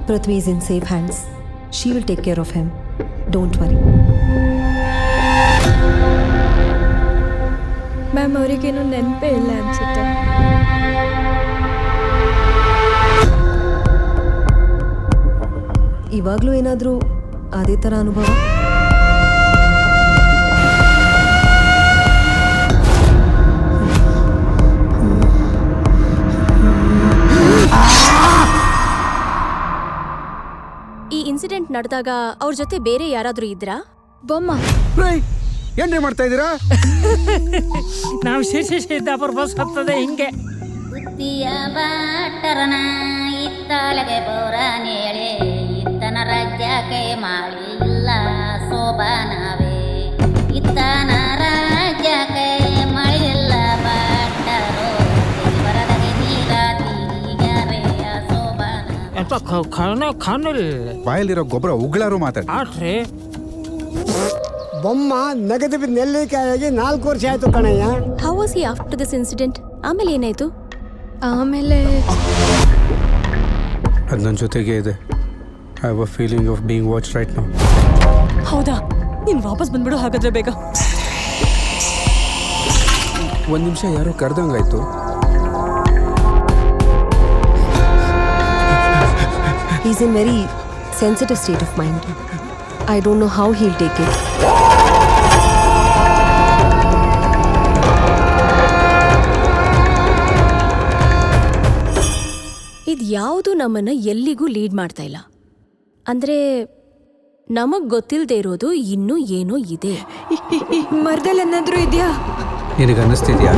Prithvi is in safe hands. She will take care of him. Don't worry. Ma'am ಅವರಿಗೇನು ನೆನಪೇ ಇಲ್ಲ ಅನ್ಸುತ್ತೆ. ಇವಾಗಲೂ ಏನಾದರೂ ಅದೇ ಥರ ಅನುಭವ? ಈ ಇನ್ಸಿಡೆಂಟ್ ನಡೆದಾಗ ಅವ್ರ ಜೊತೆ ಬೇರೆ ಯಾರಾದ್ರೂ ಇದ್ರಾ? ಬೊಮ್ಮ ಏನ್ರಿ ಮಾಡ್ತಾ ಇದ್ದೀರಾ? ನಾವು ಸಿದ್ದಾಪುರ ಬಸ್ ಹತ್ತದೆ ಹಿಂಗೆ. ಬುದ್ಧಿಯ ಬಾಟರನ ಇತ್ತಲಗೆ ಪೌರಾನೇಳೆ ಇತ್ತನ ರಾಜ್ಯಕ್ಕೆ ಮಾಳಿ ಇಲ್ಲ ಸೋಬಾನವೇ ಇತ್ತನ ರಾಜ್ಯಕ್ಕೆ ಮಳೆಯಿಲ್ಲ ಬಾಟರೋ ಬರದಗೆ ನೀರ ತೀರಿಗರೆಯ ಸೋಬಾನ ಅಂತ ಖಾನಿಲ್ ಬಾಯಲ್ಲಿರೋ ಗೊಬ್ಬರ ಉಗ್ಳಾರು ಮಾತಾಡಿ. ಆಟ್ರಿ ಬೊಮ್ಮ ನಗದು ಬಿದ್ದು ನೆಲ್ಲಿಕಾಯಾಗಿ 4 ವರ್ಷ ಆಯ್ತು ಕಣಯ್ಯ. How was he after this incident? ಆಮೇಲೆ ಏನಾಯ್ತು? ಆಮೇಲೆ ಅದು ನನ್ನ ಜೊತೆಗೆ ಇದೆ. I have a feeling of being watch right now. ಹೌದಾ? ನೀನು ವಾಪಸ್ ಬಂದ್ಬಿಡು ಹಾಗಾದ್ರೆ ಬೇಗ. ಒಂದು ನಿಮಿಷ ಯಾರೋ ಕರೆದಂಗಾಯ್ತು. He's in very sensitive state of mind. I don't know how he'll take it. ಇದ್ಯಾವುದು ನಮ್ಮನ್ನ ಎಲ್ಲಿಗೂ ಲೀಡ್ ಮಾಡ್ತಾ ಇಲ್ಲ. ಅಂದ್ರೆ ನಮಗ್ ಗೊತ್ತಿಲ್ಲದೆ ಇರೋದು ಇನ್ನೂ ಏನೋ ಇದೆ. ಮರದಲ್ಲಿ ಏನಾದ್ರೂ ಇದೆಯಾ? ನಿನಗೆ ಅನ್ನಿಸ್ತಿದ್ಯಾ?